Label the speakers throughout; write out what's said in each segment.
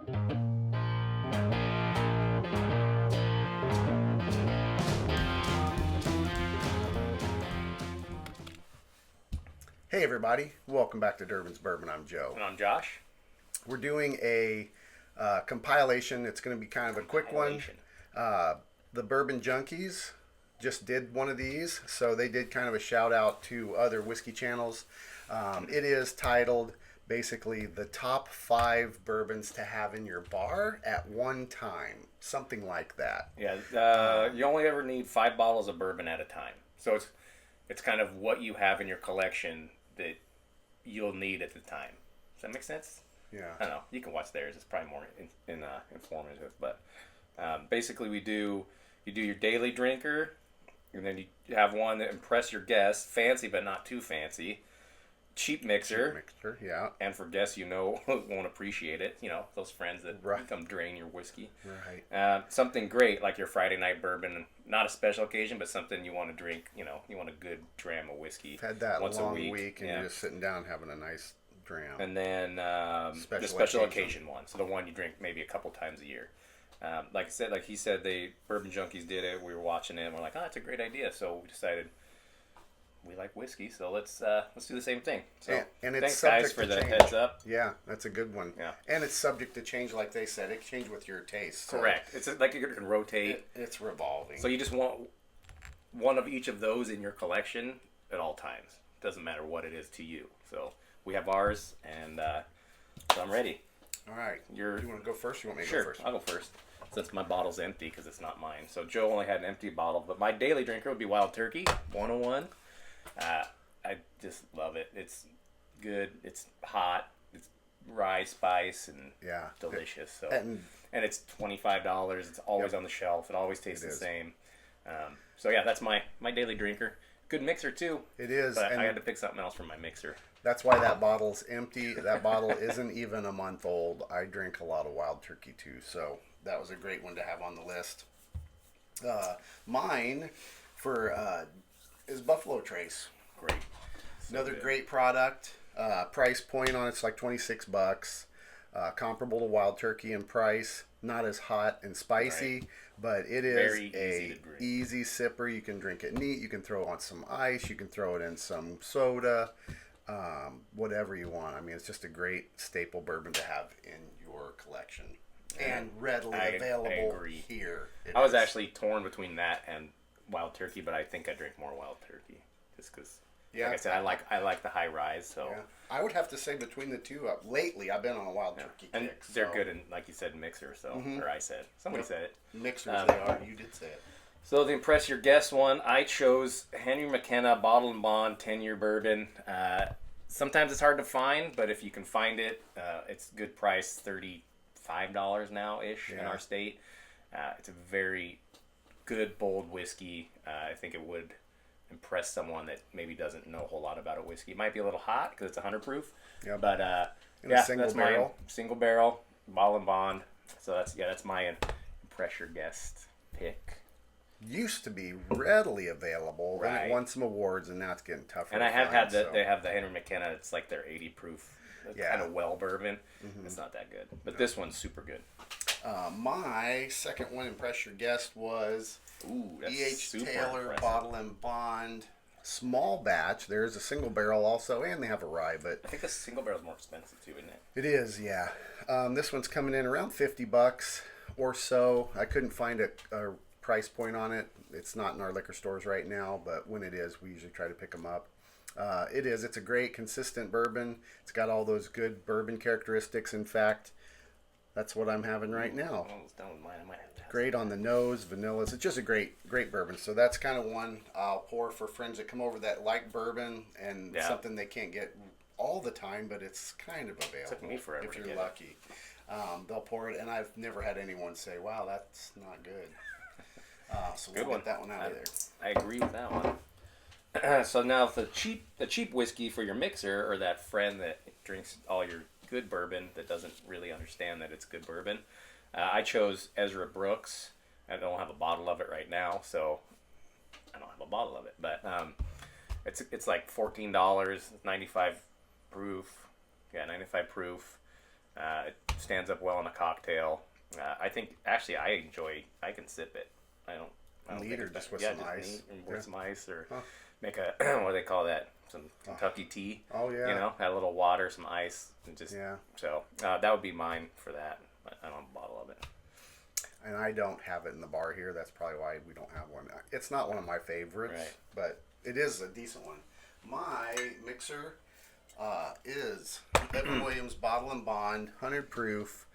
Speaker 1: Hey everybody, welcome back to Durbin's Bourbon. I'm Joe.
Speaker 2: And I'm Josh.
Speaker 1: We're doing a compilation. It's going to be kind of a quick one. The Bourbon Junkies just did one of these, so they did kind of a shout out to other whiskey channels. It is titled basically the top 5 bourbons to have in your bar at one time, something like that.
Speaker 2: Yeah, you only ever need 5 bottles of bourbon at a time. So it's kind of what you have in your collection that you'll need at the time. Does that make sense?
Speaker 1: Yeah.
Speaker 2: I don't know. You can watch theirs. It's probably more informative. But basically, you do your daily drinker, and then you have one that impress your guests, fancy but not too fancy, cheap mixer,
Speaker 1: yeah.
Speaker 2: And for guests won't appreciate it. You know, those friends that come drain your whiskey.
Speaker 1: Right.
Speaker 2: Something great like your Friday night bourbon, not a special occasion, but something you want to drink. You know, you want a good dram of whiskey.
Speaker 1: Had that
Speaker 2: once
Speaker 1: long
Speaker 2: a
Speaker 1: week and you're just sitting down having a nice dram.
Speaker 2: And then the special occasion one, so the one you drink maybe a couple times a year. Like he said, the Bourbon Junkies did it. We were watching it, and we're like, oh, that's a great idea. So we decided we like whiskey, so let's do the same thing. So
Speaker 1: and it's
Speaker 2: thanks guys for the heads up.
Speaker 1: Yeah, that's a good one.
Speaker 2: Yeah,
Speaker 1: and it's subject to change, like they said. It can change with your taste. So
Speaker 2: correct. It's like you can rotate.
Speaker 1: It's revolving.
Speaker 2: So you just want one of each of those in your collection at all times. Doesn't matter what it is to you. So we have ours, and so I'm ready.
Speaker 1: All right. Do you want to go first? Or you want me to
Speaker 2: go
Speaker 1: first?
Speaker 2: I'll go first. Since my bottle's empty because it's not mine. So Joe only had an empty bottle, but my daily drinker would be Wild Turkey 101. I just love it. It's good. It's hot. It's rye spice and delicious. So and it's $25. It's always on the shelf. It always tastes the same. So yeah, that's my daily drinker. Good mixer too.
Speaker 1: It is.
Speaker 2: But I had to pick something else for my mixer.
Speaker 1: That's why that bottle's empty. That bottle isn't even a month old. I drink a lot of Wild Turkey too, so that was a great one to have on the list. Mine is Buffalo Trace.
Speaker 2: Great.
Speaker 1: Another great product. Price point on it's like $26. Comparable to Wild Turkey in price. Not as hot and spicy, but it is easy sipper. You can drink it neat. You can throw on some ice. You can throw it in some soda. Whatever you want. I mean, it's just a great staple bourbon to have in your collection. And readily available here.
Speaker 2: I was actually torn between that and Wild Turkey, but I think I drink more Wild Turkey just because. Like I said, I like the high rise. So
Speaker 1: I would have to say between the two. Lately, I've been on a Wild Turkey
Speaker 2: and
Speaker 1: kick.
Speaker 2: They're good in, like you said, mixer. So or I said somebody said it.
Speaker 1: Mixers they are. You did say it.
Speaker 2: So the impress your guest one, I chose Henry McKenna Bottle and Bond 10-year bourbon. Sometimes it's hard to find, but if you can find it, it's good price, $35 now ish in our state. It's a very good bold whiskey. I think it would impress someone that maybe doesn't know a whole lot about a whiskey. It might be a little hot because it's 100 proof.
Speaker 1: Yep.
Speaker 2: But
Speaker 1: that's barrel.
Speaker 2: Mine. Single barrel, Bottle and Bond. So that's my impress your guest pick.
Speaker 1: Used to be readily available. Then it won some awards, and now it's getting tougher.
Speaker 2: And I have had they have the Henry McKenna. It's like their 80 proof, kind of well bourbon. It's not that good, but this one's super good.
Speaker 1: My second one, impress your guest, was E.H. Taylor
Speaker 2: impressive. Bottle
Speaker 1: and Bond small batch. There is a single barrel also, and they have a rye, but
Speaker 2: I think the single barrel is more expensive too, isn't it?
Speaker 1: It is, yeah. This one's coming in around $50 or so. I couldn't find a price point on it. It's not in our liquor stores right now, but when it is, we usually try to pick them up. It's a great consistent bourbon. It's got all those good bourbon characteristics. In fact, that's what I'm having right now.
Speaker 2: I'm almost done with mine. I might have to have
Speaker 1: great on the nose, vanillas. It's just a great bourbon. So that's kind of one I'll pour for friends that come over that like bourbon and something they can't get all the time, but it's kind of available.
Speaker 2: Took me forever
Speaker 1: if
Speaker 2: to
Speaker 1: you're
Speaker 2: get
Speaker 1: lucky. They'll pour it, and I've never had anyone say, "Wow, that's not good." So we'll get that one out of there.
Speaker 2: I agree with that one. So now the cheap whiskey for your mixer, or that friend that drinks all your good bourbon that doesn't really understand that it's good bourbon, I chose Ezra Brooks. I don't have a bottle of it right now, so I don't have a bottle of it. But it's like $14, 95 proof. Yeah, 95 proof. stands up well in a cocktail. I think actually I can sip it. I don't
Speaker 1: Neat,
Speaker 2: think
Speaker 1: or just with some ice.
Speaker 2: With some ice, or
Speaker 1: Huh.
Speaker 2: make a what do they call that? Some Kentucky tea.
Speaker 1: Oh yeah.
Speaker 2: You know, add a little water, some ice, and just So that would be mine for that. I don't have a bottle of it.
Speaker 1: And I don't have it in the bar here. That's probably why we don't have one. It's not one of my favorites,
Speaker 2: Right.
Speaker 1: but it is a decent one. My mixer is Evan Williams Bottle and Bond 100 proof.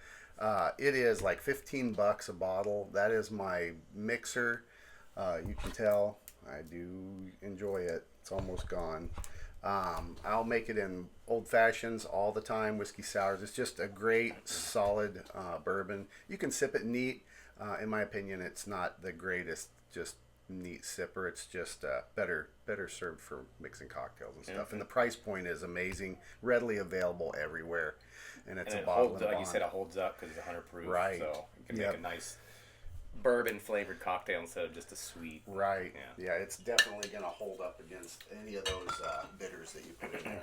Speaker 1: It is like $15 a bottle. That is my mixer. You can tell I do enjoy it. It's almost gone. I'll make it in old fashions all the time, whiskey sours. It's just a great, solid bourbon. You can sip it neat. In my opinion, it's not the greatest, just neat sipper. It's just better served for mixing cocktails and stuff.
Speaker 2: Mm-hmm.
Speaker 1: And the price point is amazing, readily available everywhere. And it's
Speaker 2: And
Speaker 1: a bottle
Speaker 2: holds,
Speaker 1: and
Speaker 2: like you
Speaker 1: bond.
Speaker 2: said, it holds up because it's 100 proof.
Speaker 1: Right.
Speaker 2: So you can make a nice bourbon flavored cocktail instead of just a sweet.
Speaker 1: Right. Yeah, it's definitely going to hold up against any of those bitters that you put in there.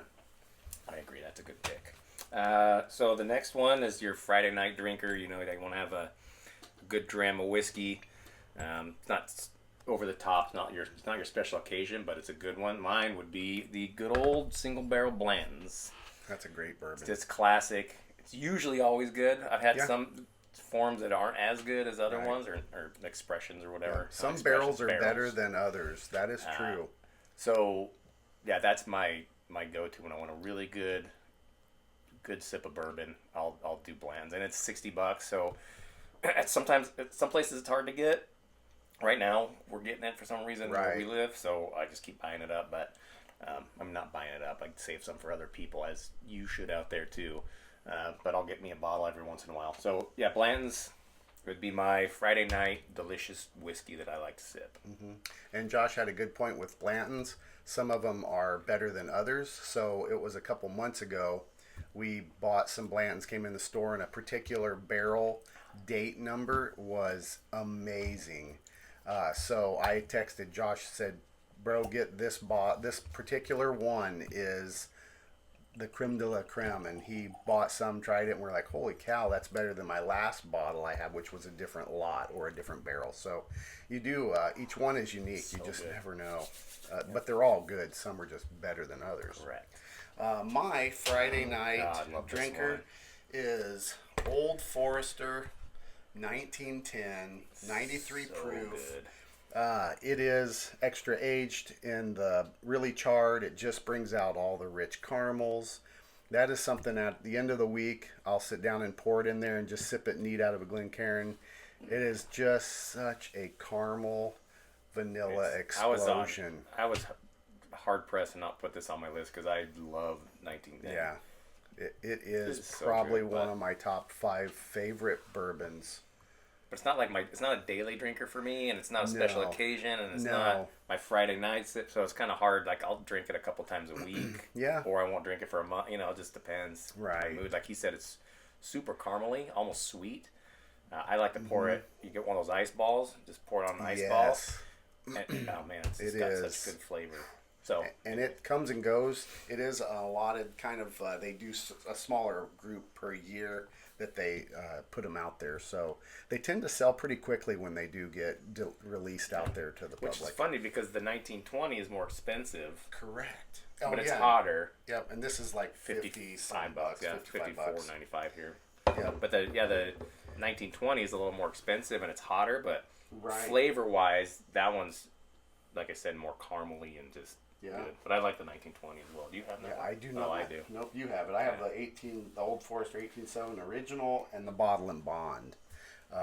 Speaker 2: I agree. That's a good pick. So the next one is your Friday night drinker. You know, they want to have a good dram of whiskey. It's not over the top. It's not your special occasion, but it's a good one. Mine would be the good old single barrel Blanton's.
Speaker 1: That's a great bourbon.
Speaker 2: It's classic. It's usually always good. I've had some forms that aren't as good as other ones, or expressions or whatever.
Speaker 1: Some barrels are better than others. That is true.
Speaker 2: So, that's my go-to when I want a really good sip of bourbon. I'll do Blanton's, and it's $60. So, sometimes at some places it's hard to get. Right now, we're getting it for some reason where we live, so I just keep buying it up. But I'm not buying it up. I save some for other people, as you should out there too. But I'll get me a bottle every once in a while. So Blanton's would be my Friday night delicious whiskey that I like to sip.
Speaker 1: Mm-hmm. And Josh had a good point with Blanton's. Some of them are better than others. So it was a couple months ago, we bought some Blanton's, came in the store, and a particular barrel date number was amazing. So I texted Josh, said, bro, get this this particular one is the creme de la creme. And he bought some, tried it, and we're like, holy cow, that's better than my last bottle I had, which was a different lot or a different barrel. So you do, each one is unique. You just never know. But they're all good. Some are just better than others.
Speaker 2: Correct.
Speaker 1: My Friday night drinker is Old Forester 1910, 93 proof.
Speaker 2: Good.
Speaker 1: It is extra aged in the really charred. It just brings out all the rich caramels. That is something at the end of the week, I'll sit down and pour it in there and just sip it neat out of a Glencairn. It is just such a caramel vanilla explosion.
Speaker 2: I was hard pressed to not put this on my list because I love 1910.
Speaker 1: Yeah. It is
Speaker 2: so
Speaker 1: probably
Speaker 2: good,
Speaker 1: one of my top 5 favorite bourbons.
Speaker 2: But it's not like it's not a daily drinker for me, and it's not a special occasion, and it's not my Friday night sip. So it's kind of hard. Like I'll drink it a couple times a week, or I won't drink it for a month. You know, it just depends.
Speaker 1: Right.
Speaker 2: On the mood. Like he said, it's super caramely, almost sweet. I like to pour it. You get one of those ice balls, just pour it on an ice ball. And, oh man, it's got such good flavor. So
Speaker 1: and it comes and goes. It is a allotted kind of. They do a smaller group per year that they put them out there. So they tend to sell pretty quickly when they do get released out there to the public.
Speaker 2: Which is funny because the 1920 is more expensive.
Speaker 1: Correct.
Speaker 2: But it's hotter.
Speaker 1: Yep, and this is like $55.
Speaker 2: Yeah, $54.95 here.
Speaker 1: Yeah.
Speaker 2: But the 1920 is a little more expensive and it's hotter, but flavor wise, that one's, like I said, more caramely and just good. But I like the 1920 as well. Do you have that?
Speaker 1: Yeah, I do
Speaker 2: not.
Speaker 1: Oh,
Speaker 2: I do.
Speaker 1: Nope, you have it. I have the Old Forester 1807 original and the Bottle and Bond,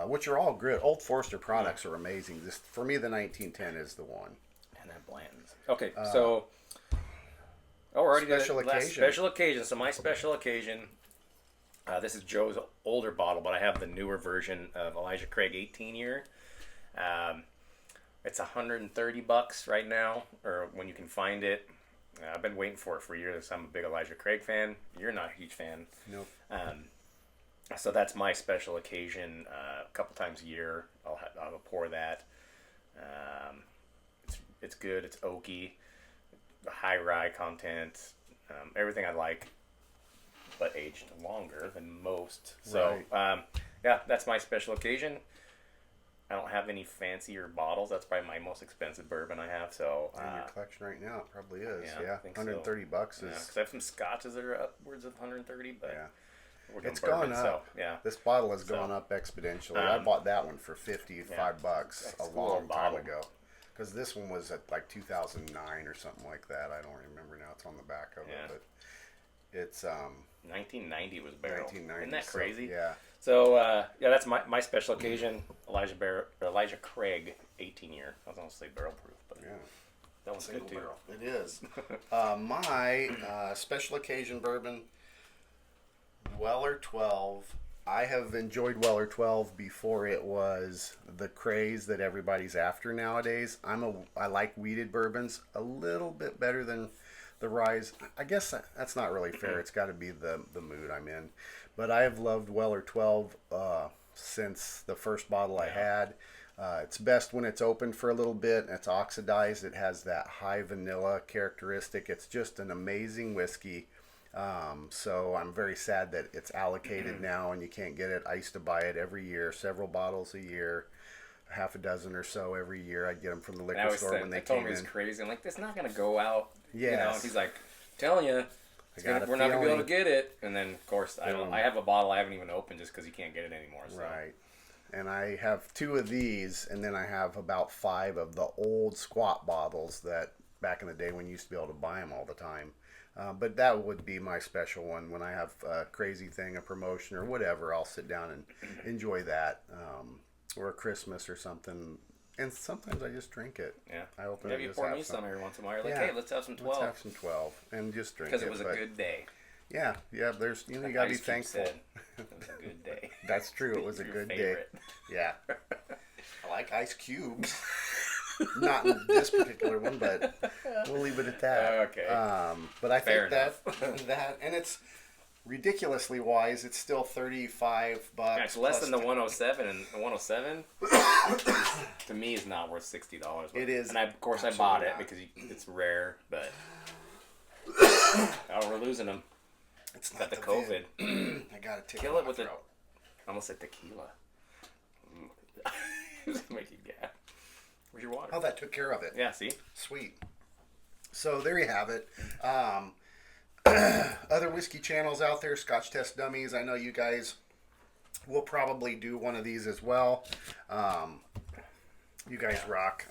Speaker 1: which are all good. Old Forester products are amazing. For me, the 1910 is the one.
Speaker 2: And that Blanton's. Okay, so already
Speaker 1: special occasion.
Speaker 2: Special occasion. So my special occasion. This is Joe's older bottle, but I have the newer version of Elijah Craig 18 year. It's $130 right now, or when you can find it. I've been waiting for it for years. I'm a big Elijah Craig fan. You're not a huge fan.
Speaker 1: Nope.
Speaker 2: So that's my special occasion. A couple times a year, I'll pour that. It's good. It's oaky, high rye content, everything I like. but aged longer than most. So, yeah, that's my special occasion. I don't have any fancier bottles. That's probably my most expensive bourbon I have. So
Speaker 1: in your collection right now, it probably is.
Speaker 2: Yeah,
Speaker 1: Yeah, $130 is.
Speaker 2: Yeah, because I have some scotches that are upwards of 130, but
Speaker 1: it's gone up.
Speaker 2: So, yeah,
Speaker 1: this bottle has gone up exponentially. I bought that one for $55 a long time ago. Because this one was at like 2009 or something like that. I don't remember now. It's on the back of it, but it's
Speaker 2: 1990 was barrel.
Speaker 1: 1990.
Speaker 2: Isn't that crazy?
Speaker 1: So, yeah.
Speaker 2: So yeah, that's my special occasion. Elijah Craig, 18 year. I was gonna say barrel proof, but that one's good too.
Speaker 1: Barrel. It is. My special occasion bourbon, Weller 12. I have enjoyed Weller 12 before it was the craze that everybody's after nowadays. I like wheated bourbons a little bit better than the rise. I guess that's not really fair. It's got to be the mood I'm in. But I have loved Weller 12 since the first bottle I had. It's best when it's open for a little bit and it's oxidized. It has that high vanilla characteristic. It's just an amazing whiskey. So I'm very sad that it's allocated now and you can't get it. I used to buy it every year, several bottles a year, half a dozen or so every year. I'd get them from the liquor store when they came in.
Speaker 2: Told me it's crazy. I'm like, it's not going to go out.
Speaker 1: Yes.
Speaker 2: You know, he's like, telling you. We're not gonna be able to get it, and then of course I have a bottle I haven't even opened just because you can't get it anymore. So.
Speaker 1: Right, and I have 2 of these, and then I have about 5 of the old squat bottles that back in the day when you used to be able to buy them all the time. But that would be my special one when I have a crazy thing, a promotion or whatever. I'll sit down and enjoy that, or a Christmas or something. And sometimes I just drink it.
Speaker 2: Yeah.
Speaker 1: I open
Speaker 2: Maybe
Speaker 1: it.
Speaker 2: You pour me some every once in a while. You're like, hey, let's have some 12.
Speaker 1: Let's have some 12 and just drink it.
Speaker 2: Because it was a good day.
Speaker 1: Yeah. There's you gotta be thankful.
Speaker 2: It was a good day.
Speaker 1: That's true. It was a good
Speaker 2: favorite.
Speaker 1: Day. Yeah. I like ice cubes. Not in this particular one, but we'll leave it at that.
Speaker 2: Okay.
Speaker 1: But I think that and it's ridiculously wise. It's still $35.
Speaker 2: Yeah, it's less than the 107, and the 107 to me is not worth $60.
Speaker 1: It is,
Speaker 2: and of course I bought it because it's rare. But we're losing them.
Speaker 1: It's
Speaker 2: got the COVID.
Speaker 1: I gotta take
Speaker 2: kill it with it. I almost said tequila. Make you gag. Where's your water?
Speaker 1: Oh, that took care of it.
Speaker 2: Yeah. See.
Speaker 1: Sweet. So there you have it. Other whiskey channels out there, Scotch Test Dummies. I know you guys will probably do one of these as well. You guys rock.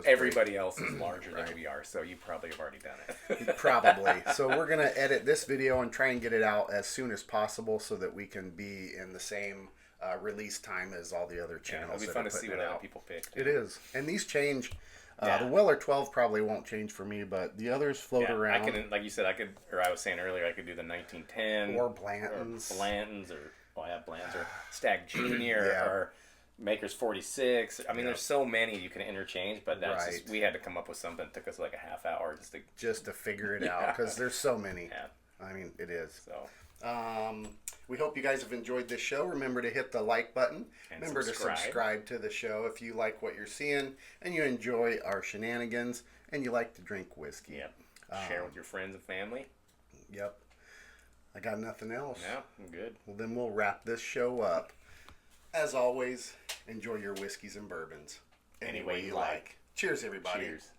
Speaker 2: Everybody else is larger than we are, so you probably have already done it.
Speaker 1: Probably. So we're going to edit this video and try and get it out as soon as possible so that we can be in the same release time as all the other channels.
Speaker 2: It'll be fun to see what other people pick.
Speaker 1: It is. And these change. The Weller 12 probably won't change for me, but the others float around.
Speaker 2: I can, like you said, I was saying earlier, I could do the 1910
Speaker 1: or Blanton's,
Speaker 2: I have Blanton's or Stag Junior or Maker's 46. I mean, there's so many you can interchange, but that's just, we had to come up with something. It took us like a half hour
Speaker 1: just to figure it out because there's so many.
Speaker 2: Yeah.
Speaker 1: I mean, it is.
Speaker 2: So.
Speaker 1: We hope you guys have enjoyed this show. Remember to hit the like button.
Speaker 2: And
Speaker 1: remember to subscribe to the show if you like what you're seeing and you enjoy our shenanigans and you like to drink whiskey.
Speaker 2: Yep. Share with your friends and family.
Speaker 1: Yep. I got nothing else.
Speaker 2: Yeah, I'm good.
Speaker 1: Well, then we'll wrap this show up. As always, enjoy your whiskeys and bourbons any way you like. Cheers, everybody.
Speaker 2: Cheers.